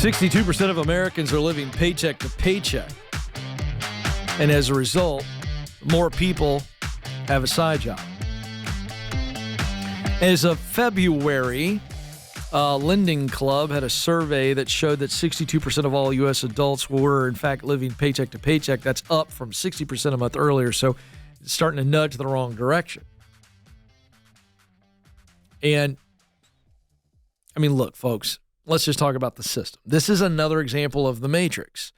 62% of Americans are living paycheck to paycheck. And as a result, more people have a side job. As of February, Lending Club had a survey that showed that 62% of all U.S. adults were, in fact, living paycheck to paycheck. That's up from 60% a month earlier, so it's starting to nudge the wrong direction. And, I mean, look, folks, let's just talk about the system. This is another example of the Matrix.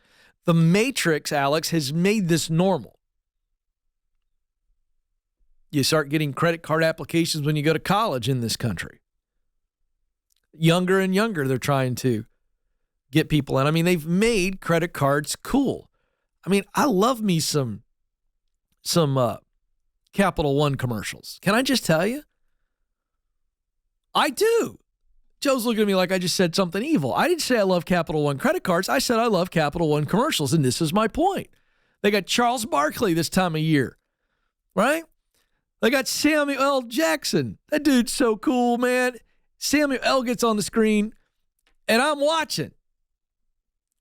The Matrix, Alex, has made this normal. You start getting credit card applications when you go to college in this country. Younger and younger, they're trying to get people in. I mean, they've made credit cards cool. I mean, I love me some Capital One commercials. Can I just tell you? I do. Joe's looking at me like I just said something evil. I didn't say I love Capital One credit cards. I said I love Capital One commercials, and this is my point. They got Charles Barkley this time of year, right? They got Samuel L. Jackson. That dude's so cool, man. Samuel L. gets on the screen, and I'm watching.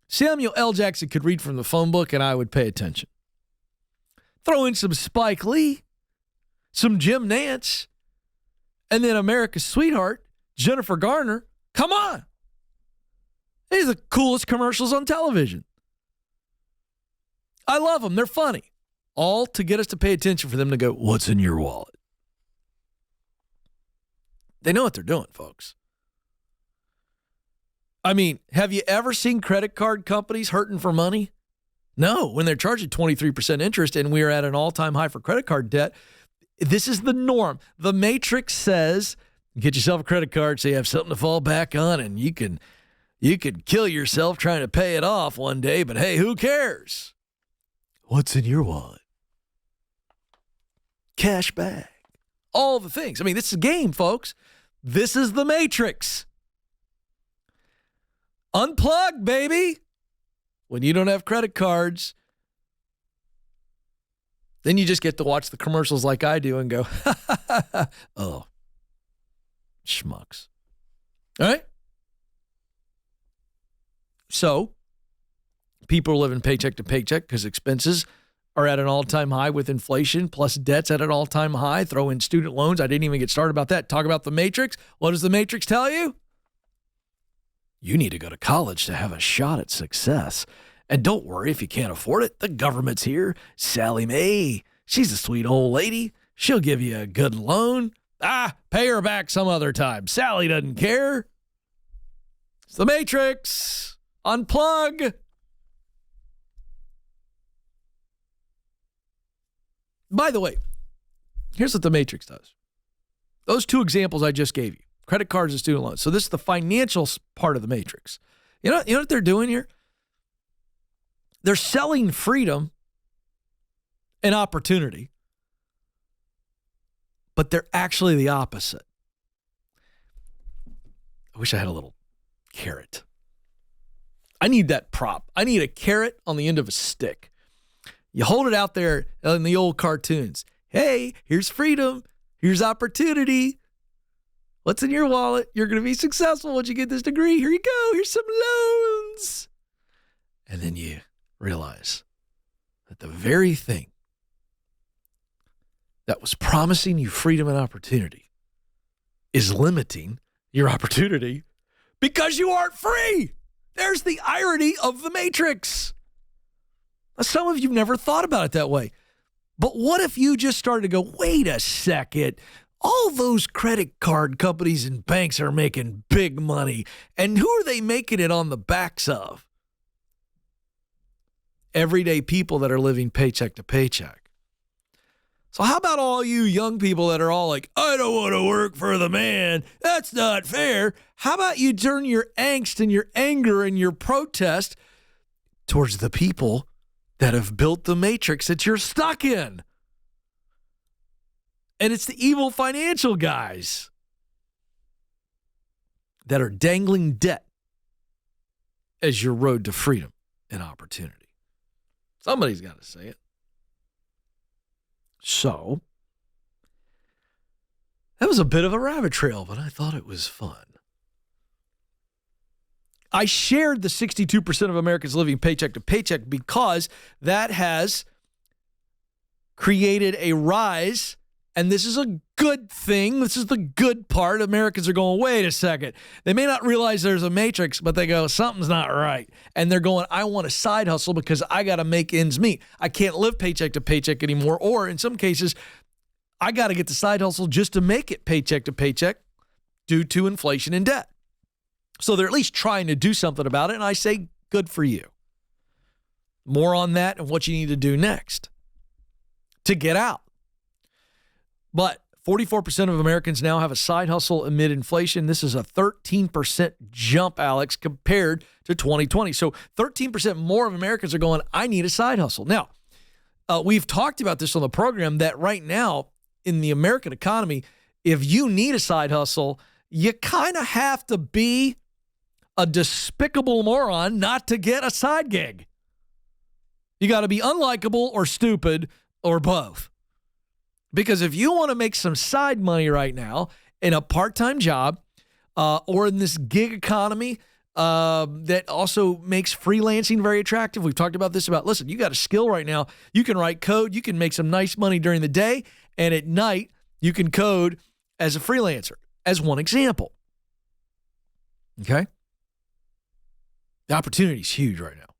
Samuel L. Jackson could read from the phone book, and I would pay attention. Throw in some Spike Lee, some Jim Nance, and then America's sweetheart, Jennifer Garner. Come on. These are the coolest commercials on television. I love them. They're funny. All to get us to pay attention for them to go, what's in your wallet? They know what they're doing, folks. I mean, have you ever seen credit card companies hurting for money? No, when they're charging 23% interest and we are at an all-time high for credit card debt, this is the norm. The Matrix says, get yourself a credit card so you have something to fall back on, and you can kill yourself trying to pay it off one day, but hey, who cares? What's in your wallet? Cash back. All the things. I mean, this is a game, folks. This is the Matrix. Unplug, baby. When you don't have credit cards, then you just get to watch the commercials like I do and go, oh, schmucks. All right? So, people are living paycheck to paycheck because expenses are at an all-time high with inflation, plus debts at an all-time high. Throw in student loans. I didn't even get started about that. Talk about the Matrix. What does the Matrix tell you? You need to go to college to have a shot at success. And don't worry if you can't afford it. The government's here. Sally Mae, she's a sweet old lady. She'll give you a good loan. Pay her back some other time. Sally doesn't care. It's the Matrix. Unplug. By the way, here's what the Matrix does. Those two examples I just gave you, credit cards and student loans. So this is the financial part of the Matrix. You know what they're doing here? They're selling freedom and opportunity, but they're actually the opposite. I wish I had a little carrot. I need that prop. I need a carrot on the end of a stick. You hold it out there in the old cartoons. Hey, here's freedom. Here's opportunity. What's in your wallet? You're going to be successful once you get this degree. Here you go. Here's some loans. And then you realize that the very thing that was promising you freedom and opportunity is limiting your opportunity because you aren't free. There's the irony of the Matrix. Now, some of you never thought about it that way. But what if you just started to go, wait a second, all those credit card companies and banks are making big money. And who are they making it on the backs of? Everyday people that are living paycheck to paycheck. So how about all you young people that are all like, I don't want to work for the man. That's not fair. How about you turn your angst and your anger and your protest towards the people that have built the Matrix that you're stuck in? And it's the evil financial guys that are dangling debt as your road to freedom and opportunity. Somebody's got to say it. So, that was a bit of a rabbit trail, but I thought it was fun. I shared the 62% of Americans living paycheck to paycheck because that has created a rise, and this is a good thing. This is the good part. Americans are going, wait a second. They may not realize there's a matrix, but they go, something's not right. And they're going, I want a side hustle because I got to make ends meet. I can't live paycheck to paycheck anymore. Or in some cases, I got to get the side hustle just to make it paycheck to paycheck due to inflation and debt. So they're at least trying to do something about it. And I say, good for you. More on that and what you need to do next to get out. But 44% of Americans now have a side hustle amid inflation. This is a 13% jump, Alex, compared to 2020. So 13% more of Americans are going, I need a side hustle. Now, we've talked about this on the program that right now in the American economy, if you need a side hustle, you kind of have to be a despicable moron not to get a side gig. You got to be unlikable or stupid or both. Because if you want to make some side money right now in a part-time job or in this gig economy that also makes freelancing very attractive. We've talked about this listen, you got a skill right now. You can write code. You can make some nice money during the day. And at night, you can code as a freelancer, as one example. Okay? The opportunity is huge right now.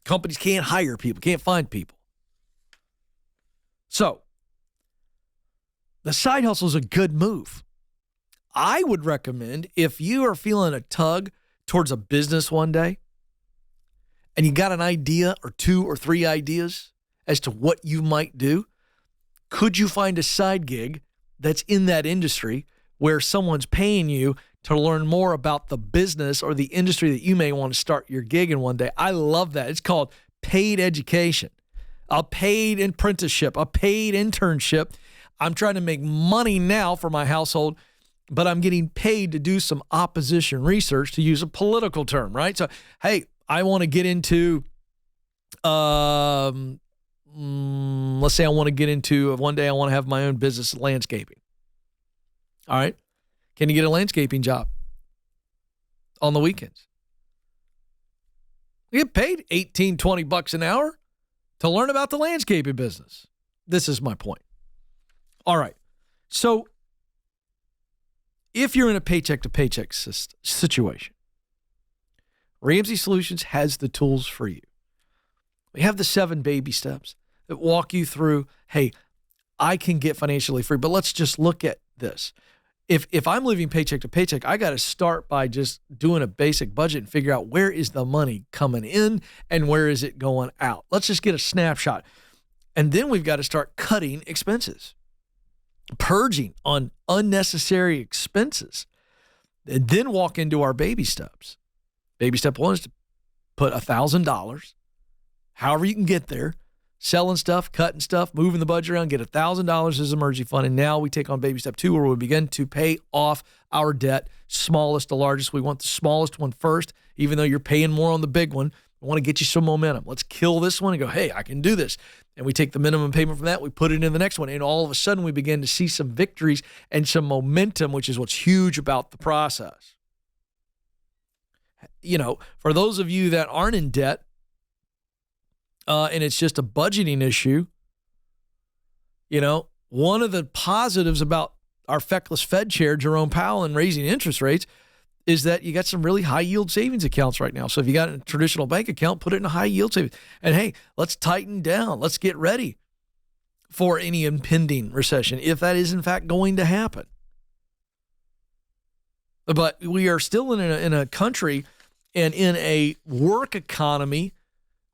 Companies can't hire people, can't find people. So, the side hustle is a good move. I would recommend if you are feeling a tug towards a business one day and you got an idea or two or three ideas as to what you might do, could you find a side gig that's in that industry where someone's paying you to learn more about the business or the industry that you may want to start your gig in one day? I love that. It's called paid education, a paid apprenticeship, a paid internship. I'm trying to make money now for my household, but I'm getting paid to do some opposition research, to use a political term, right? So, hey, I want to get into, let's say I want to get into, one day I want to have my own business landscaping. All right. Can you get a landscaping job on the weekends? You get paid $18, $20 an hour to learn about the landscaping business. This is my point. All right. So if you're in a paycheck to paycheck situation, Ramsey Solutions has the tools for you. We have the 7 baby steps that walk you through, hey, I can get financially free, but let's just look at this. If I'm living paycheck to paycheck, I got to start by just doing a basic budget and figure out where is the money coming in and where is it going out. Let's just get a snapshot. And then we've got to start cutting expenses, purging on unnecessary expenses, and then walk into our baby steps. Baby step 1 is to put $1,000, however you can get there, selling stuff, cutting stuff, moving the budget around, get $1,000 as emergency fund. And now we take on baby step 2, where we begin to pay off our debt, smallest to largest. We want the smallest one first, even though you're paying more on the big one. I want to get you some momentum. Let's kill this one and go, hey, I can do this. And we take the minimum payment from that, we put it in the next one. And all of a sudden we begin to see some victories and some momentum, which is what's huge about the process. You know, for those of you that aren't in debt, and it's just a budgeting issue, you know, one of the positives about our feckless Fed chair, Jerome Powell, and raising interest rates is that you got some really high yield savings accounts right now. So if you got a traditional bank account, put it in a high yield savings. And hey, let's tighten down. Let's get ready for any impending recession, if that is in fact going to happen. But we are still in a country and in a work economy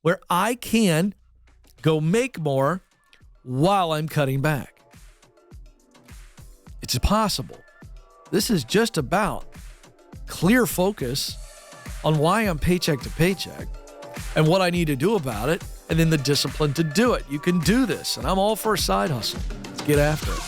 where I can go make more while I'm cutting back. It's possible. This is just about clear focus on why I'm paycheck to paycheck and what I need to do about it, and then the discipline to do it. You can do this, and I'm all for a side hustle. Let's get after it.